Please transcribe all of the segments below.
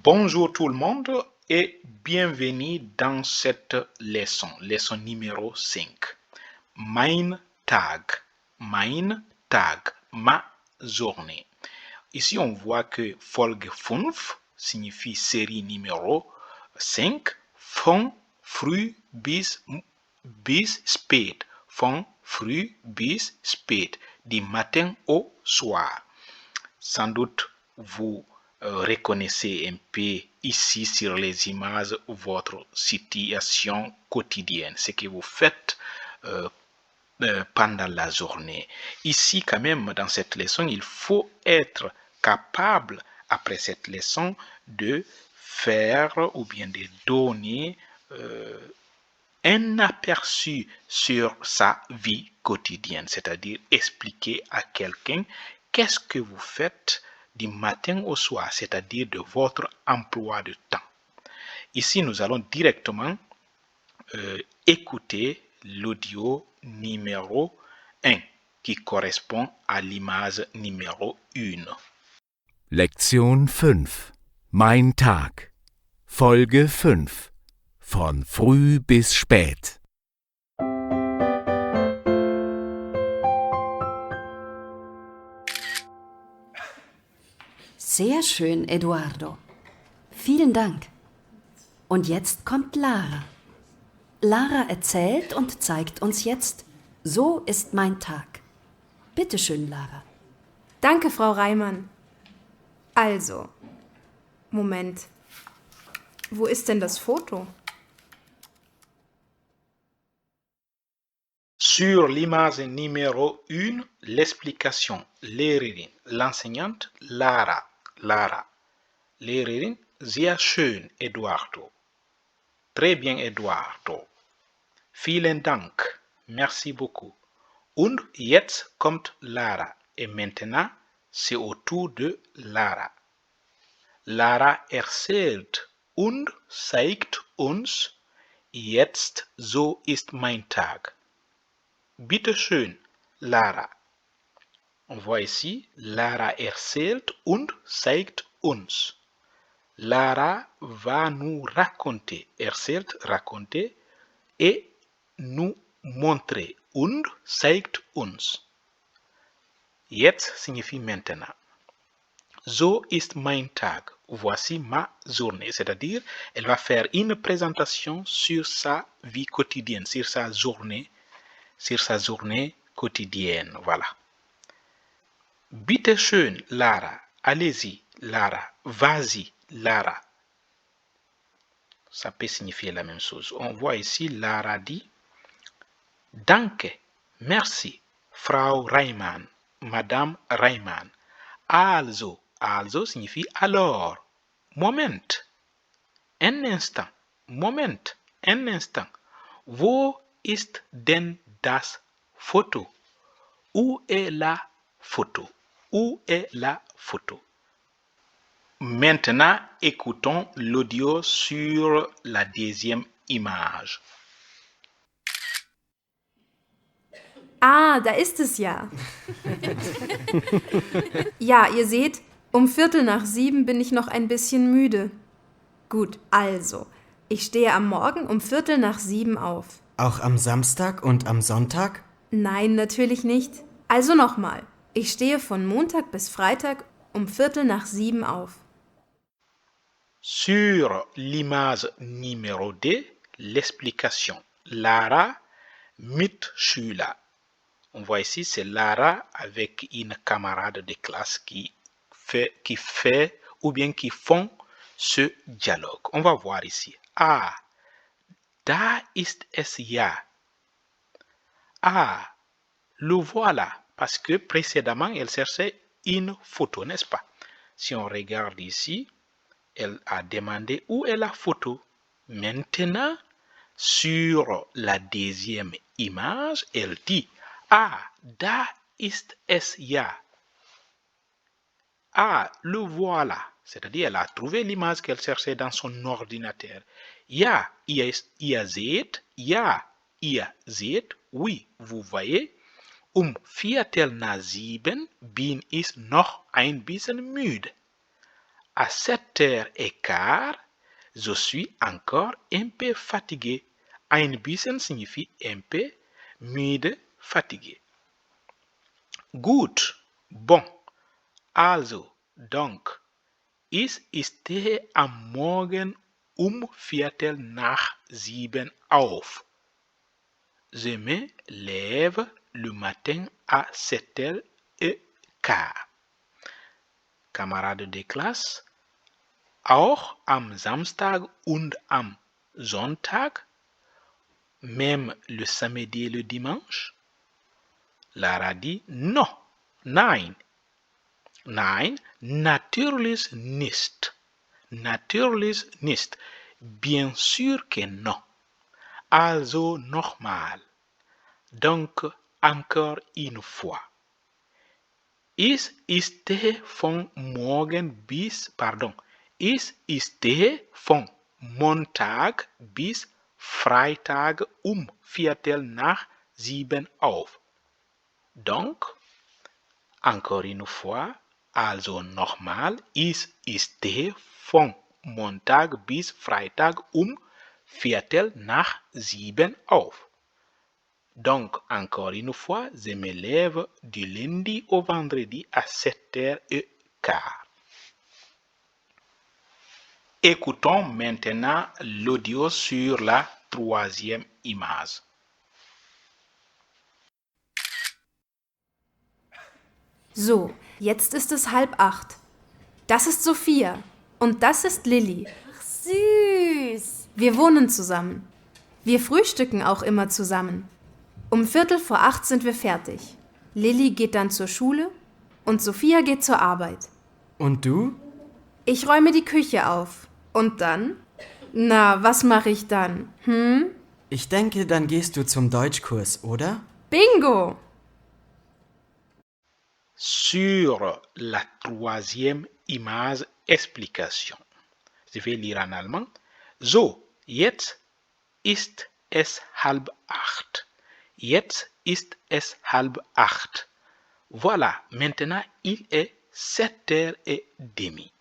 Bonjour tout le monde et bienvenue dans cette leçon numéro 5. Mein Tag, ma journée. Ici, on voit que Folge 5 signifie série numéro 5, von früh bis spät, von früh bis spät, du matin au soir. Sans doute, vous reconnaissez un peu ici sur les images votre situation quotidienne, ce que vous faites pendant la journée. Ici, quand même, dans cette leçon, il faut être capable, après cette leçon, de faire ou bien de donner un aperçu sur sa vie quotidienne, c'est-à-dire expliquer à quelqu'un qu'est-ce que vous faites du matin au soir, c'est-à-dire de votre emploi de temps. Ici, nous allons directement écouter l'audio numéro 1 qui correspond à l'image numéro 1. Lektion 5. Mein Tag. Folge 5. Von früh bis spät. Sehr schön, Eduardo. Vielen Dank. Und jetzt kommt Lara. Lara erzählt und zeigt uns jetzt, so ist mein Tag. Bitte schön, Lara. Danke, Frau Reimann. Also, Moment. Wo ist denn das Foto? Sur l'image numéro 1, l'explication. Lehrerin, l'enseignante Lara. Lehrerin, sehr schön, Eduardo. Très bien, Eduardo. Vielen Dank. Merci beaucoup. Und jetzt kommt Lara. Et maintenant, c'est au tour de Lara. Lara erzählt und zeigt uns, jetzt so ist mein Tag. Bitte schön, Lara. On voit ici, Lara erzählt und zeigt uns. Lara va nous raconter, erzählt, raconter, et nous montrer. Und zeigt uns. Jetzt signifie maintenant. So ist mein Tag. Voici ma journée. C'est-à-dire, elle va faire une présentation sur sa vie quotidienne, sur sa journée quotidienne. Voilà. Bitte schön, Lara. Allez-y, Lara. Vas-y, Lara. Ça peut signifier la même chose. On voit ici, Lara dit Danke, merci, Frau Reimann, Madame Reimann. Also signifie alors. Moment, un instant. Moment, un instant. Wo ist denn das Foto? Où est la photo? Où est la photo? Maintenant, écoutons l'audio sur la deuxième image. Ah, da ist es ja. Ja, ihr seht, um 6:45 bin ich noch ein bisschen müde. Gut, also, ich stehe am Morgen um 6:45 auf. Auch am Samstag und am Sonntag? Nein, natürlich nicht. Also nochmal. Ich stehe von Montag bis Freitag um 6:45 auf. Sur l'image numéro 2, l'explication. Lara Mitschüler. On voit ici, c'est Lara avec une camarade de classe qui fait ou bien qui font ce dialogue. On va voir ici. Ah, da ist es ja. Ah, le voilà. Parce que précédemment, elle cherchait une photo, n'est-ce pas? Si on regarde ici, elle a demandé où est la photo. Maintenant, sur la deuxième image, elle dit Ah, da ist es ja. Ah, le voilà. C'est-à-dire, elle a trouvé l'image qu'elle cherchait dans son ordinateur. Ja, ihr seht, oui, vous voyez. 6:45 bin ich noch ein bisschen müde. À 7h15, je suis encore un peu fatigué. Ein bisschen signifie un peu, müde, fatigué. Gut, bon, also, donc, ich stehe am Morgen um Viertel nach 7 auf. Je me lève le matin à 7h15. Camarades de Klasse, auch am Samstag und am Sonntag, même le samedi et le dimanche? Lara dit non, nein. Nein, natürlich nicht. Natürlich nicht. Bien sûr que non. Also nochmal. Donc, encore une fois. Ich stehe von Montag bis Freitag um Viertel nach 7 auf. Donc, encore une fois, also nochmal, ich stehe von Montag bis Freitag um Viertel nach 7 auf. Donc, encore une fois, je me lève du lundi au vendredi à 7h15. Écoutons maintenant l'audio sur la troisième image. So, jetzt ist es 7:30. Das ist Sophia und das ist Lilly. Süß. Wir wohnen zusammen. Wir frühstücken auch immer zusammen. Um 7:45 sind wir fertig. Lilly geht dann zur Schule und Sophia geht zur Arbeit. Und du? Ich räume die Küche auf. Und dann? Na, was mache ich dann? Ich denke, dann gehst du zum Deutschkurs, oder? Bingo! Sur la troisième image, explication. Je vais lire en allemand. So, jetzt ist es 7:30. Jetzt ist es 7:30. Voilà, maintenant il est 7h30.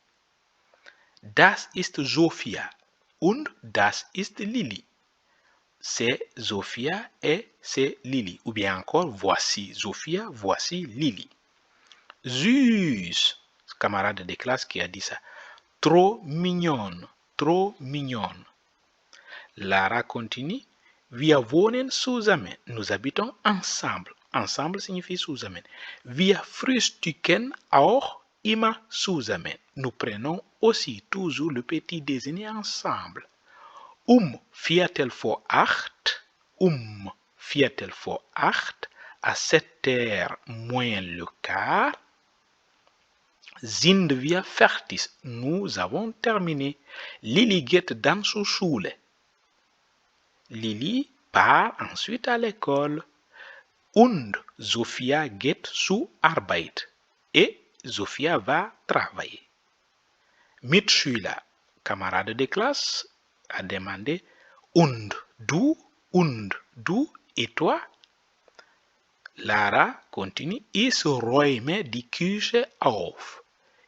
Das ist Sophia und das ist Lilly. C'est Sophia et c'est Lilly. Ou bien encore, voici Sophia, voici Lilly. Süß, camarade de classe qui a dit ça. Trop mignonne, trop mignonne. Lara continue. Wir wohnen zusammen. Nous habitons ensemble. Ensemble signifie zusammen. Wir frühstücken auch immer zusammen. Nous prenons aussi toujours le petit déjeuner ensemble. Um 7:45, à 7h moins le quart, sind wir fertig. Nous avons terminé. Lilly geht dann zur Schule. Lilly part ensuite à l'école. Und Sophia geht zur Arbeit. Et Sophia va travailler. Mitschüler, camarade de classe, a demandé und du, et toi? Lara continue, ich räume die Küche auf.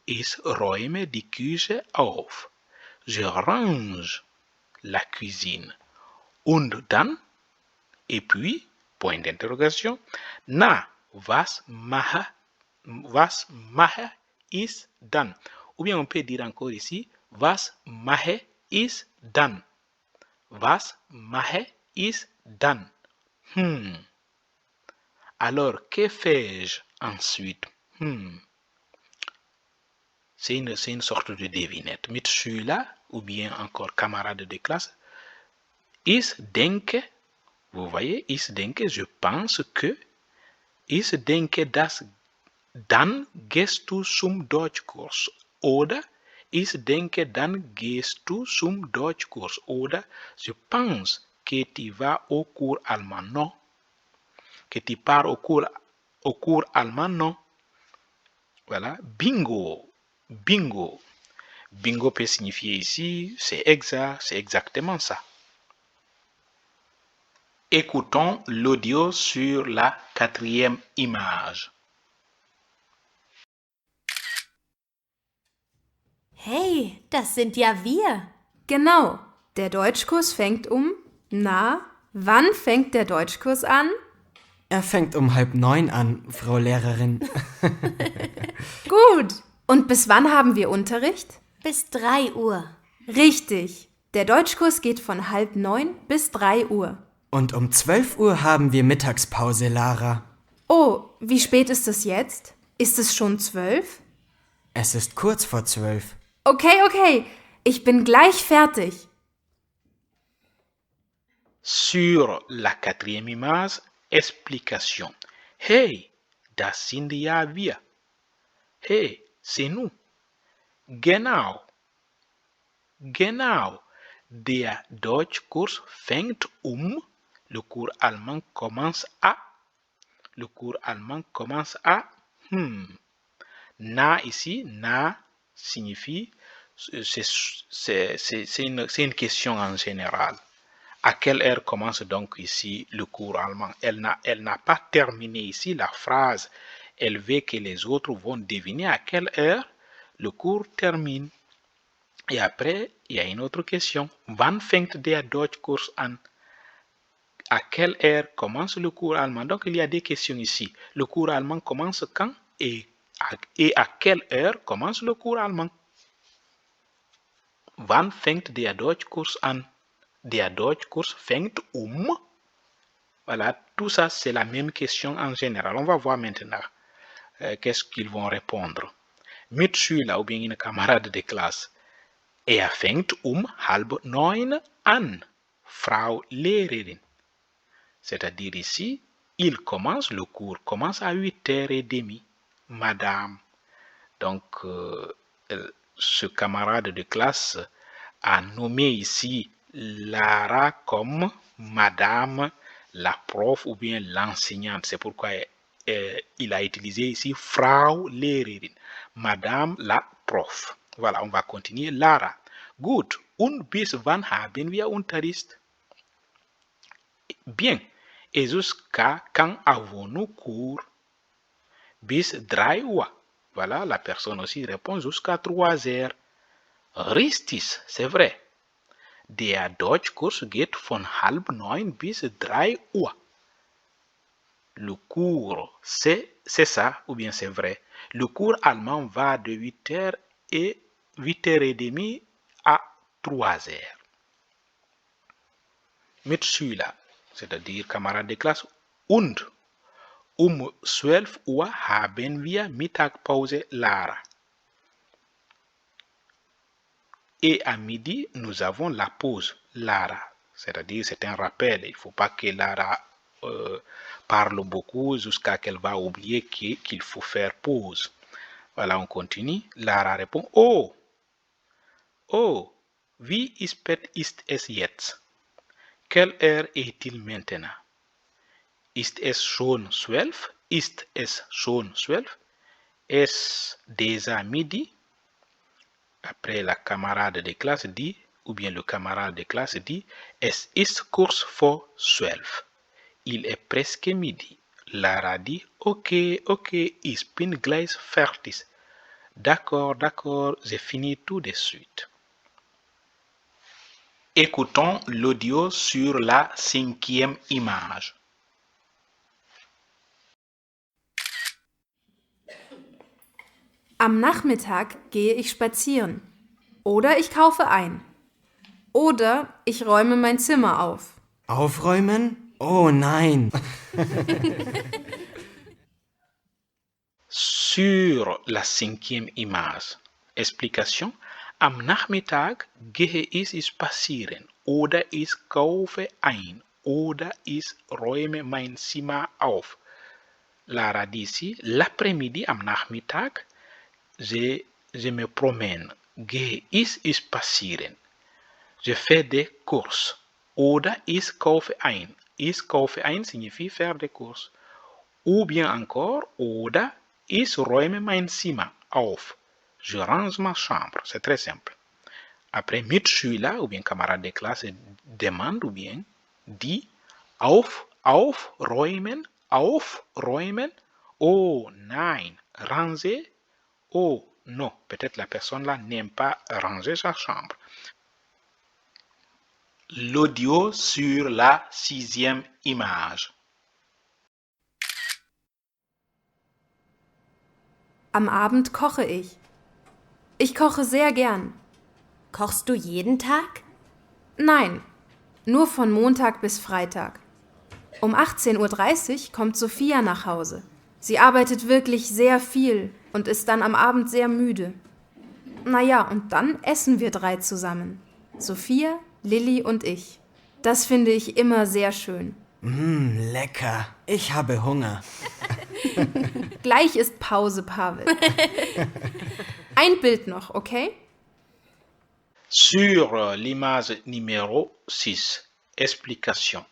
Ich räume die Küche auf. Je range la cuisine. Und dann, et puis, point d'interrogation, na, was mache ich dann? Ou bien on peut dire encore ici, was mache ich dann? Was mache ich dann? Alors, que fais-je ensuite? C'est une sorte de devinette. Mitschüler, ou bien encore camarade de classe. Ich denke, vous voyez, ich denke, je pense que. Ich denke, dass. Dann gehst du zum Deutschkurs. Oder ich denke, dann gehst du zum Deutschkurs. Oder je pense que tu vas au cours allemand. Non. Que tu pars au cours allemand. Non. Voilà. Bingo. Bingo. Bingo peut signifier ici, c'est exact, c'est exactement ça. Écoutons l'audio sur la quatrième image. Hey, das sind ja wir. Genau, der Deutschkurs fängt wann fängt der Deutschkurs an? Er fängt um 8:30 an, Frau Lehrerin. Gut. Und bis wann haben wir Unterricht? Bis 3 Uhr. Richtig. Der Deutschkurs geht von 8:30 bis 3 Uhr. Und um 12 Uhr haben wir Mittagspause, Lara. Oh, wie spät ist es jetzt? Ist es schon 12? Es ist kurz vor 12. Okay. Ich bin gleich fertig. Sur la quatrième image, explication. Hey, das sind ja wir. Hey, c'est nous. Genau. Der Deutschkurs fängt le cours allemand commence à. Na ici, na signifie, c'est une question en général. À quelle heure commence donc ici le cours allemand? Elle n'a pas terminé ici la phrase. Elle veut que les autres vont deviner à quelle heure le cours termine. Et après, il y a une autre question. Wann fängt der Deutschkurs an? À quelle heure commence le cours allemand? Donc, il y a des questions ici. Le cours allemand commence quand et à quelle heure commence le cours allemand? Wann fängt der Deutschkurs an? Der Deutschkurs fängt Voilà, tout ça, c'est la même question en général. On va voir maintenant qu'est-ce qu'ils vont répondre. Mitschüler ou bien une camarade de classe. Er fängt 8:30 an, Frau Lehrerin. C'est-à-dire ici, le cours commence à 8h30, madame. Donc, ce camarade de classe a nommé ici Lara comme madame, la prof ou bien l'enseignante. C'est pourquoi il a utilisé ici Frau Lehrerin, madame la prof. Voilà, on va continuer. Lara. Gut. Und bis wann haben wir Unterricht? Bien. Et jusqu'à quand avons-nous cours? Bis 3 Uhr. Voilà, la personne aussi répond jusqu'à 3 heures. Richtig, c'est vrai. Der Deutschkurs geht von 8:30 bis 3 Uhr. Le cours, c'est ça ou bien c'est vrai. Le cours allemand va de 8h30 à 3 heures. Mitschüler, c'est-à-dire camarade de classe. Und 12 Uhr haben wir Mittagpause, Lara. Et à midi, nous avons la pause, Lara. C'est-à-dire, c'est un rappel. Il ne faut pas que Lara parle beaucoup jusqu'à qu'elle va oublier qu'il faut faire pause. Voilà, on continue. Lara répond, Oh, wie spät ist es jetzt? Quelle heure est-il maintenant? Ist es schon 12? Est-ce déjà midi? Après, la camarade de classe dit, ou bien le camarade de classe dit, Es ist kurz vor 12. Il est presque midi. Lara dit, Ok, ich bin gleich fertig. D'accord, j'ai fini tout de suite. Écoutons l'audio sur la 5e image. Am Nachmittag gehe ich spazieren. Oder ich kaufe ein. Oder ich räume mein Zimmer auf. Aufräumen? Oh nein. Sur la 5e image. Explication. Am Nachmittag gehe ich spazieren. Oder ich kaufe ein. Oder ich räume mein Zimmer auf. Lara dit ici, l'après-midi, am Nachmittag, je me promène. Gehe ich spazieren. Je fais des courses. Oder ich kaufe ein. Ich kaufe ein signifie faire des courses. Ou bien encore, oder ich räume mein Zimmer auf. Je range ma chambre. C'est très simple. Après, Mitschüler ou bien camarade de classe demande ou bien dit aufräumen. Oh nein, ranger. Oh Non, peut-être la personne là n'aime pas ranger sa chambre. L'audio sur la 6e image. Am Abend koche ich. Ich koche sehr gern. Kochst du jeden Tag? Nein, nur von Montag bis Freitag. Um 18:30 Uhr kommt Sophia nach Hause. Sie arbeitet wirklich sehr viel und ist dann am Abend sehr müde. Naja, und dann essen wir 3 zusammen. Sophia, Lilli und ich. Das finde ich immer sehr schön. Lecker. Ich habe Hunger. Gleich ist Pause, Pavel. Ein Bild noch, okay? Sur l'image numéro 6, explication.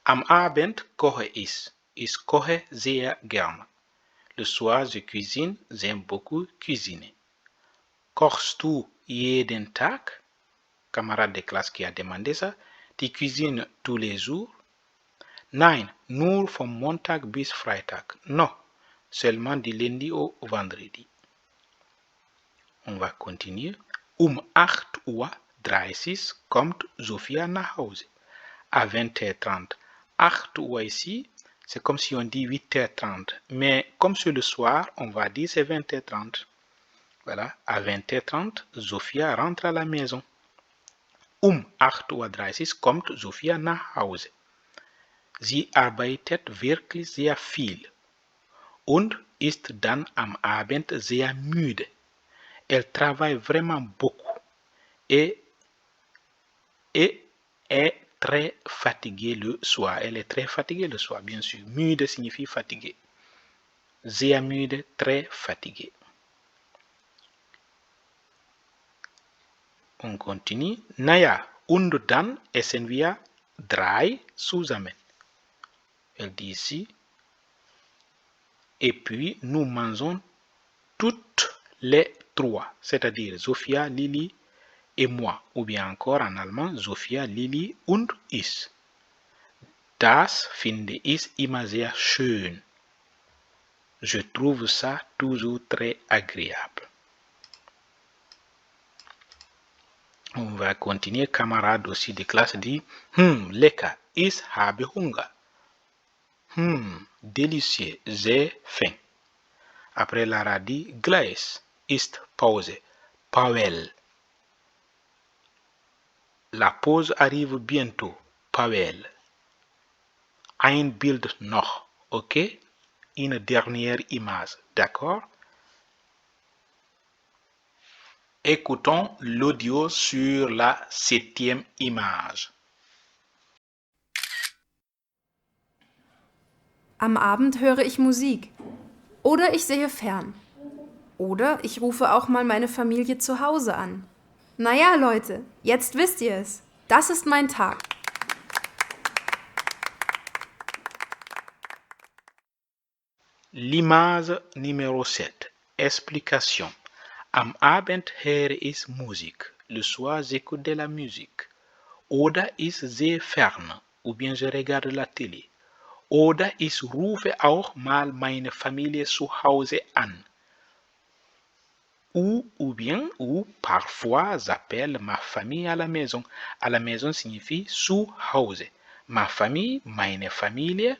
Am Abend koche ich. Ich koche sehr gern. Le soir, je cuisine. J'aime beaucoup cuisiner. Kochst du jeden Tag? Camarade de classe qui a demandé ça. Tu cuisines tous les jours? Nein, nur vom Montag bis Freitag. Non, seulement du lundi au vendredi. On va continuer. 8:30 Uhr kommt Sophia nach Hause. À 20h30. 8 Uhr ici, c'est comme si on dit 8h30. Mais comme c'est le soir, on va dire c'est 20h30. Voilà, à 20h30, Sophia rentre à la maison. 8:30 Uhr kommt Sophia nach Hause. Sie arbeitet wirklich sehr viel und ist dann am Abend sehr müde. Elle travaille vraiment beaucoup et est très fatiguée le soir. Elle est très fatiguée le soir, bien sûr. Müde signifie fatigué. Sehr müde, très fatigué. On continue. Naja, und dann essen wir 3 zusammen. Elle dit ici. Et puis, nous mangeons toutes les 3, c'est-à-dire Sophia, Lilli et moi. Ou bien encore en allemand, Sophia, Lilli und ich. Das finde ich immer sehr schön. Je trouve ça toujours très agréable. On va continuer. Camarade aussi de classe dit lecker, ich habe Hunger. Délicieux, j'ai faim. Après, Lara dit gleich ist Pause. Pavel. La pause arrive bientôt. Pavel. Ein Bild noch. Ok? Une dernière image. D'accord? Écoutons l'audio sur la 7e image. Am Abend höre ich Musik. Oder ich sehe fern. Oder ich rufe auch mal meine Familie zu Hause an. Naja, Leute, jetzt wisst ihr es. Das ist mein Tag. L'image numéro 7. Explication. Am Abend höre ich Musik. Le soir, j'écoute de la musique. Oder ich sehe fern. Ou bien je regarde la télé. Oder ich rufe auch mal meine Familie zu Hause an. Ou parfois j'appelle ma famille à la maison. À la maison signifie zu Hause. Ma famille, meine Familie.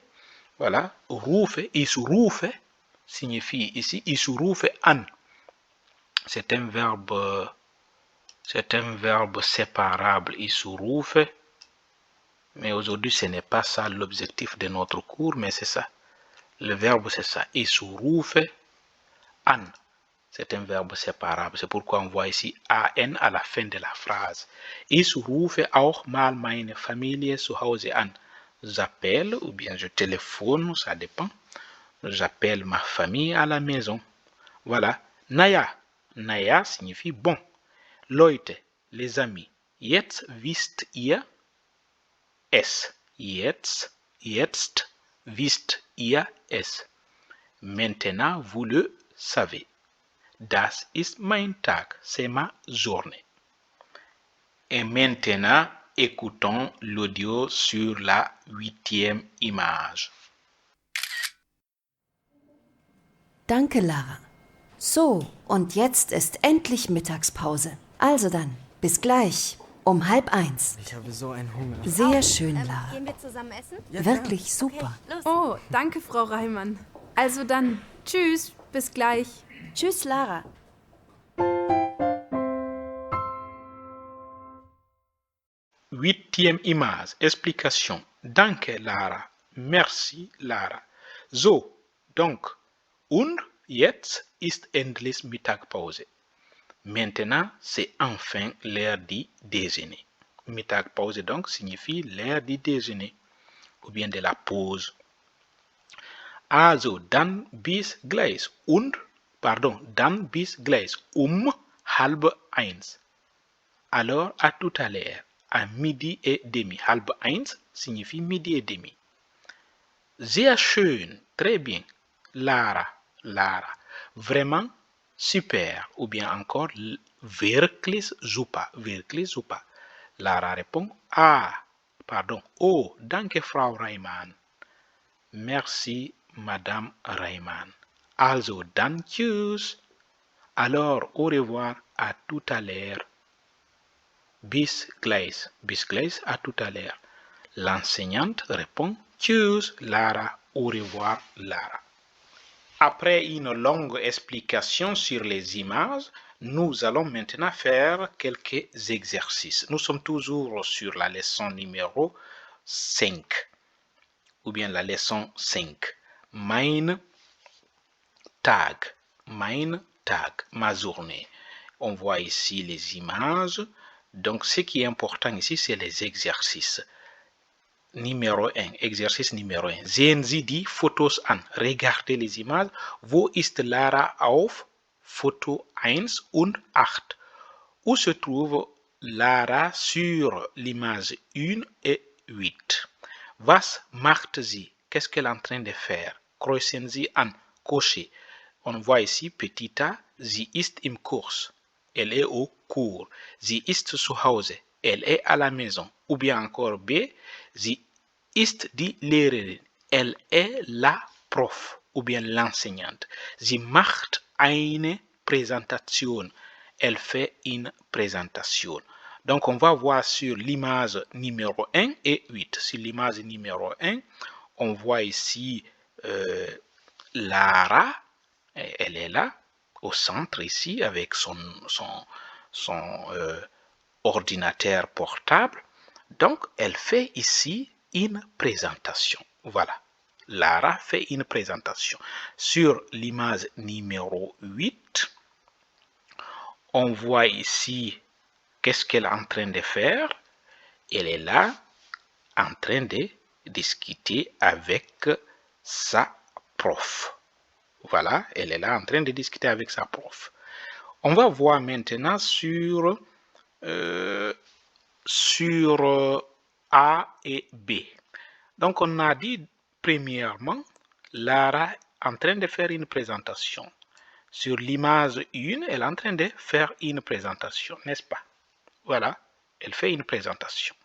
Voilà. Rufe, ich rufe signifie ici, ich rufe an. C'est un verbe séparable, ich rufe. Mais aujourd'hui, ce n'est pas ça l'objectif de notre cours, mais c'est ça. Le verbe, c'est ça. Ich rufe an. C'est un verbe séparable. C'est pourquoi on voit ici an à la fin de la phrase. Ich rufe auch mal meine Familie zu Hause an. J'appelle ou bien je téléphone, ça dépend. J'appelle ma famille à la maison. Voilà. Naja. Naja signifie bon. Leute, les amis, jetzt wisst ihr es. Jetzt wisst ihr es. Maintenant, vous le savez. Das ist mein Tag. C'est ma journée. Et maintenant, écoutons l'audio sur la 8e image. Danke, Lara. So, und jetzt ist endlich Mittagspause. Also dann, bis gleich, um 12:30. Ich habe so einen Hunger. Sehr schön, Lara. Gehen wir zusammen essen? Ja, klar. Wirklich super. Los. Oh, danke, Frau Reimann. Also dann, tschüss, bis gleich. Tschüss, Lara. Huitième image, explication. Danke, Lara. Merci, Lara. So, donc, und jetzt ist endlich Mittagpause. Maintenant, c'est enfin l'heure du déjeuner. Mittagpause, donc, signifie l'heure du déjeuner ou bien de la pause. Also, dann bis gleich. Dann bis gleich. 12:30. Alors, à tout à l'heure. À 12:30. 12:30 signifie 12:30. Sehr schön, très bien. Lara. Vraiment super. Ou bien encore, wirklich super. Lara répond, oh, danke, Frau Reimann. Merci, Madame Reimann. Also, dann tschüss. Alors, au revoir, à tout à l'heure. Bis gleich, à tout à l'heure. L'enseignante répond, tschüss, Lara, au revoir, Lara. Après une longue explication sur les images, nous allons maintenant faire quelques exercices. Nous sommes toujours sur la leçon numéro 5, ou bien la leçon 5. Mein Tag, ma journée. On voit ici les images. Donc, ce qui est important ici, c'est les exercices. Exercice numéro 1. Sehen Sie die Fotos an. Regardez les images. Wo ist Lara auf Foto 1 und 8? Où se trouve Lara sur l'image 1 et 8? Was macht sie? Qu'est-ce qu'elle est en train de faire? Kreuzen Sie an. Cocher. On voit ici petit a, sie ist im Kurs. Elle est au cours. Sie ist zu Hause. Elle est à la maison. Ou bien encore B, sie ist die Lehrerin. Elle est la Prof. Ou bien l'enseignante. Sie macht eine Präsentation. Elle fait une présentation. Donc, on va voir sur l'image numéro 1 et 8. Sur l'image numéro 1, on voit ici Lara. Elle est là, au centre ici, avec son ordinateur portable. Donc, elle fait ici une présentation. Voilà. Lara fait une présentation. Sur l'image numéro 8, on voit ici qu'est-ce qu'elle est en train de faire. Elle est là, en train de discuter avec sa prof. Voilà, elle est là en train de discuter avec sa prof. On va voir maintenant sur A et B. Donc, on a dit premièrement, Lara est en train de faire une présentation. Sur l'image 1, elle est en train de faire une présentation, n'est-ce pas? Voilà, elle fait une présentation.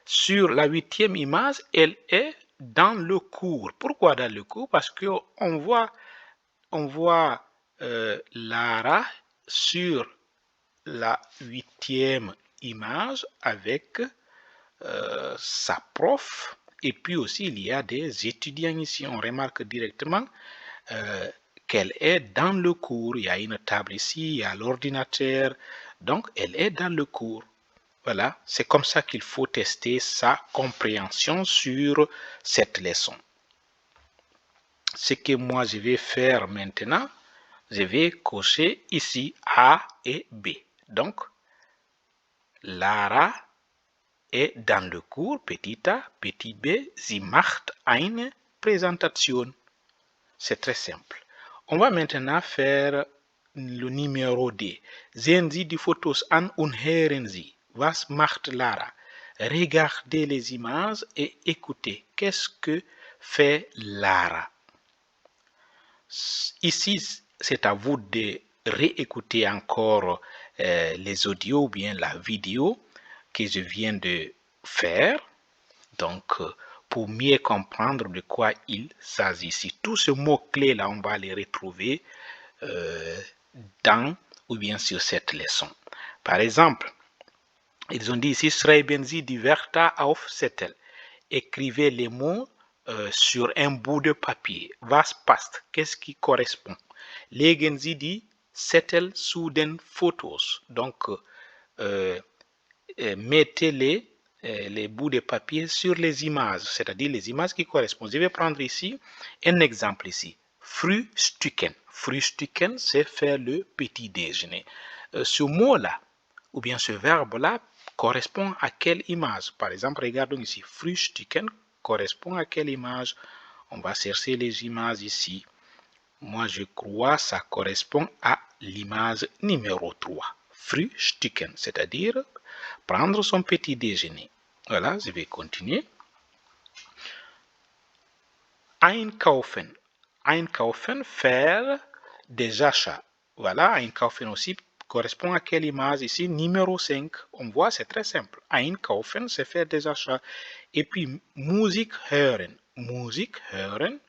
Sur la 8e image, elle est dans le cours. Pourquoi dans le cours? Parce qu'on voit Lara sur la 8e image avec sa prof, et puis aussi il y a des étudiants ici. On remarque directement qu'elle est dans le cours. Il y a une table ici, il y a l'ordinateur, donc elle est dans le cours. Voilà, c'est comme ça qu'il faut tester sa compréhension sur cette leçon. Ce que moi je vais faire maintenant, je vais cocher ici A et B. Donc, Lara est dans le cours, petit a, petit b, sie macht eine Präsentation. C'est très simple. On va maintenant faire le numéro D. Sehen Sie die Fotos an und hören Sie. Was macht Lara? Regardez les images et écoutez. Qu'est-ce que fait Lara? Ici, c'est à vous de réécouter encore les audios ou bien la vidéo que je viens de faire. Donc, pour mieux comprendre de quoi il s'agit. Tous ces mots-clés là, on va les retrouver dans ou bien sur cette leçon. Par exemple, ils ont dit ici, schreiben Sie die Wörter auf Zettel. Écrivez les mots sur un bout de papier. Was passt? Qu'est-ce qui correspond? Legen Sie die Zettel zu den Fotos. Donc, mettez les bouts de papier sur les images, c'est-à-dire les images qui correspondent. Je vais prendre ici un exemple ici. Frühstücken. Frühstücken, c'est faire le petit déjeuner. Ce mot-là, ou bien ce verbe-là, correspond à quelle image? Par exemple, regardons ici. Frühstücken correspond à quelle image? On va chercher les images ici. Moi, je crois que ça correspond à l'image numéro 3. Frühstücken, c'est-à-dire prendre son petit déjeuner. Voilà, je vais continuer. Einkaufen. Einkaufen, faire des achats. Voilà, einkaufen aussi correspond à quelle image ici? Numéro 5. On voit, c'est très simple. Einkaufen, c'est faire des achats. Et puis, Musik hören. Musik hören.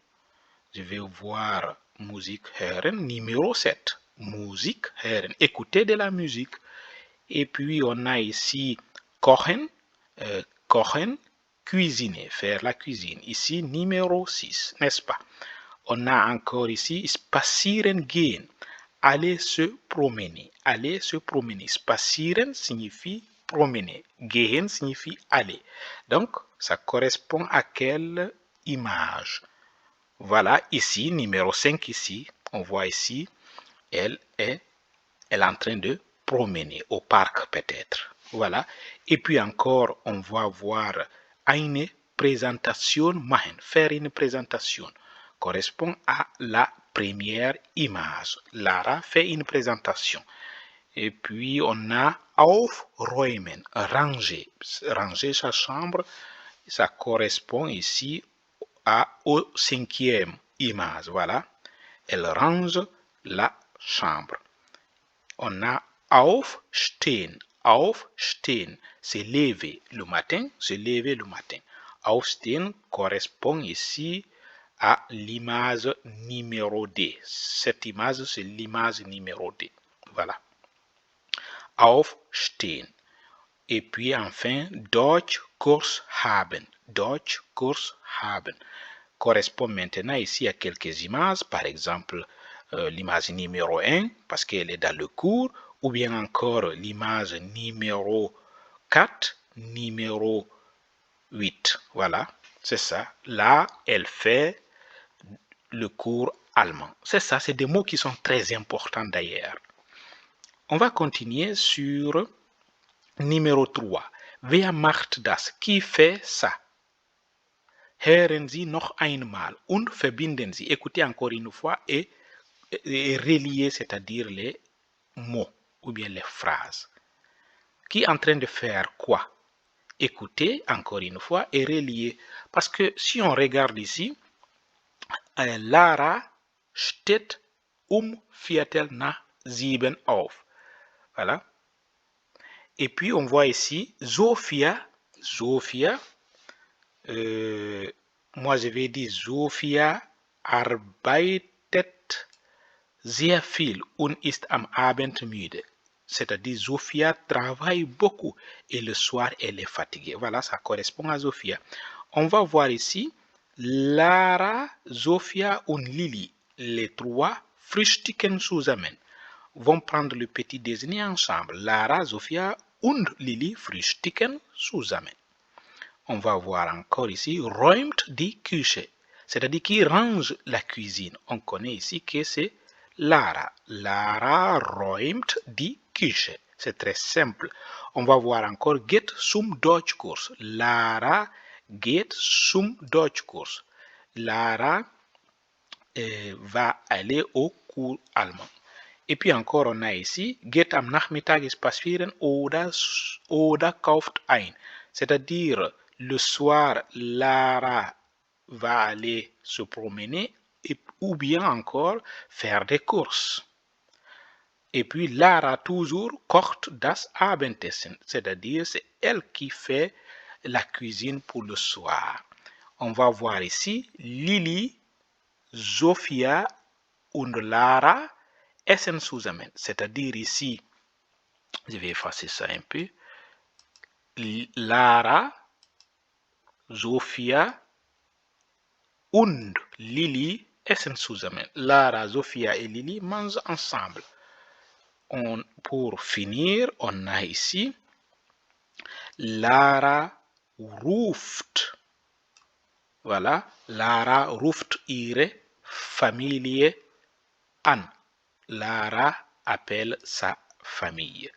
Je vais voir Musik hören, numéro 7. Musik hören, écouter de la musique. Et puis, on a ici kochen, kochen, cuisiner, faire la cuisine. Ici, numéro 6, n'est-ce pas? On a encore ici spazieren gehen, aller se promener. Aller se promener. Spazieren signifie promener. Gehen signifie aller. Donc, ça correspond à quelle image? Voilà, ici, numéro 5 ici, on voit ici, elle est en train de promener au parc peut-être. Voilà. Et puis encore, on va voir eine Präsentation machen, faire une présentation, correspond à la première image. Lara fait une présentation. Et puis on a aufräumen, ranger. Ranger sa chambre, ça correspond ici au 5e image. Voilà. Elle range la chambre. On a aufstehen. Aufstehen, c'est lever le matin. Se lever le matin. Aufstehen correspond ici à l'image numéro 2. Cette image, c'est l'image numéro 2. Voilà. Aufstehen. Et puis enfin, Deutschkurs haben. Deutschkurs haben correspond maintenant ici à quelques images. Par exemple, l'image numéro 1, parce qu'elle est dans le cours, ou bien encore l'image numéro 4, numéro 8. Voilà, c'est ça. Là, elle fait le cours allemand. C'est ça, c'est des mots qui sont très importants d'ailleurs. On va continuer sur numéro 3. Wer macht das? Qui fait ça? Hören Sie noch einmal und verbinden Sie. Écoutez encore une fois et relier, c'est-à-dire les mots ou bien les phrases. Qui est en train de faire quoi? Écoutez encore une fois et relier. Parce que si on regarde ici, Lara steht Viertel nach 7 auf. Voilà. Et puis on voit ici Sophia, moi je vais dire Sophia arbeitet sehr viel und ist am Abend müde. C'est-à-dire Sophia travaille beaucoup et le soir elle est fatiguée. Voilà, ça correspond à Sophia. On va voir ici Lara, Sophia und Lili, les trois frühstücken zusammen, vont prendre le petit déjeuner ensemble. Lara, Sophia und Lili frühstücken zusammen. On va voir encore ici, räumt die Küche, c'est-à-dire qui range la cuisine. On connaît ici que c'est Lara. Lara räumt die Küche. C'est très simple. On va voir encore, geht zum Deutschkurs. Lara geht zum Deutschkurs. Lara va aller au cours allemand. Et puis encore, on a ici, geht am Nachmittag spazieren oder kauft ein. C'est-à-dire, le soir, Lara va aller se promener ou bien encore faire des courses. Et puis, Lara toujours kocht das Abendessen. C'est-à-dire, c'est elle qui fait la cuisine pour le soir. On va voir ici, Lili, Sophia und Lara Essen zusammen, c'est-à-dire ici, je vais effacer ça un peu. Lara, Sophia und Lili essen zusammen. Lara, Sophia et Lili mangent ensemble. Pour finir, on a ici Lara ruft. Voilà, Lara ruft ihre Familie an. Lara appelle sa famille.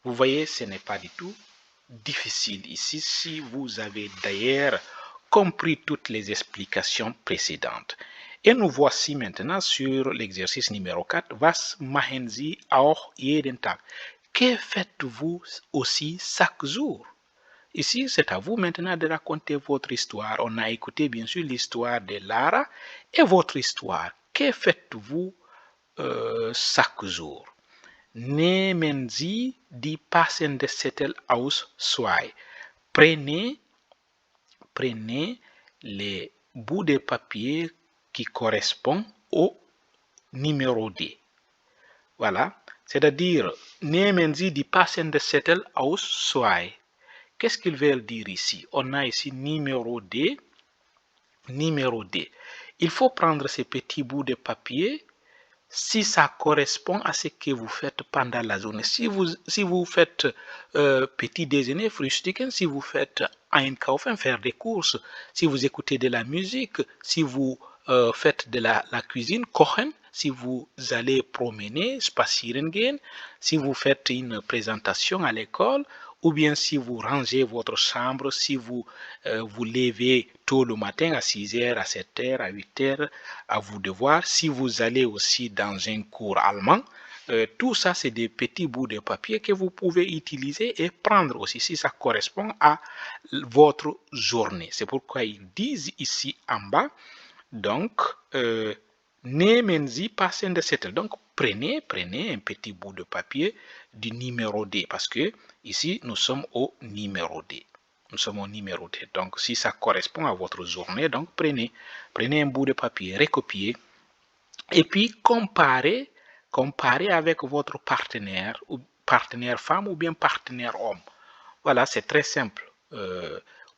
Vous voyez, ce n'est pas du tout difficile ici si vous avez d'ailleurs compris toutes les explications précédentes. Et nous voici maintenant sur l'exercice numéro 4. Was machen Sie auch jeden Tag? Que faites-vous aussi chaque jour? Ici, c'est à vous maintenant de raconter votre histoire. On a écouté bien sûr l'histoire de Lara et votre histoire. Que faites-vous chaque jour? Nehmen Sie die passende Zettel aus zwei. Prenez les bouts de papier qui correspondent au numéro D. Voilà, c'est-à-dire, nehmen Sie die passende Zettel aus zwei. Qu'est-ce qu'ils veulent dire ici? On a ici numéro D. Numéro D. Il faut prendre ces petits bouts de papier si ça correspond à ce que vous faites pendant la journée. Si vous faites petit déjeuner, Frühstücken, si vous faites einkaufen, faire des courses, si vous écoutez de la musique, si vous faites de la cuisine, kochen, si vous allez promener, spazieren gehen, si vous faites une présentation à l'école, ou bien si vous rangez votre chambre, si vous vous levez tôt le matin à 6h, à 7h, à 8h, à vos devoirs, si vous allez aussi dans un cours allemand, tout ça c'est des petits bouts de papier que vous pouvez utiliser et prendre aussi si ça correspond à votre journée. C'est pourquoi ils disent ici en bas, donc, nehmen Sie passende Zettel. Donc, prenez un petit bout de papier du numéro D, parce que ici, nous sommes au numéro D. Nous sommes au numéro D. Donc, si ça correspond à votre journée, donc prenez un bout de papier, recopiez, et puis comparez avec votre partenaire, ou partenaire femme ou bien partenaire homme. Voilà, c'est très simple.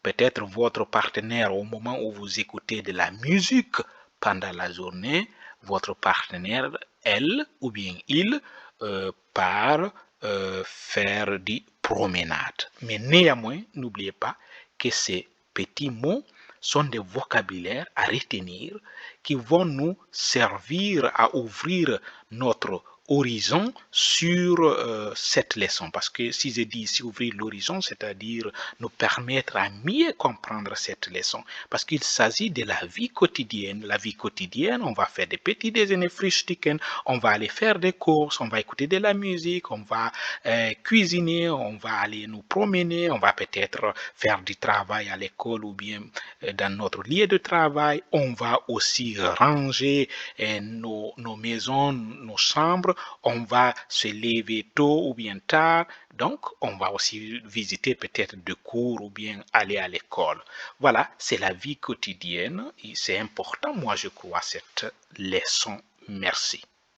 Peut-être votre partenaire, au moment où vous écoutez de la musique pendant la journée, votre partenaire, elle ou bien il, part faire des promenades. Mais néanmoins, n'oubliez pas que ces petits mots sont des vocabulaires à retenir qui vont nous servir à ouvrir notre horizon sur cette leçon. Parce que si je dis ici ouvrir l'horizon, c'est-à-dire nous permettre à mieux comprendre cette leçon. Parce qu'il s'agit de la vie quotidienne. La vie quotidienne, on va faire des petits déjeuners, Frühstücken, on va aller faire des courses, on va écouter de la musique, on va cuisiner, on va aller nous promener, on va peut-être faire du travail à l'école ou bien dans notre lieu de travail. On va aussi ranger nos maisons, nos chambres. On va se lever tôt ou bien tard, donc on va aussi visiter peut-être des cours ou bien aller à l'école. Voilà, c'est la vie quotidienne et c'est important, moi je crois, cette leçon. Merci.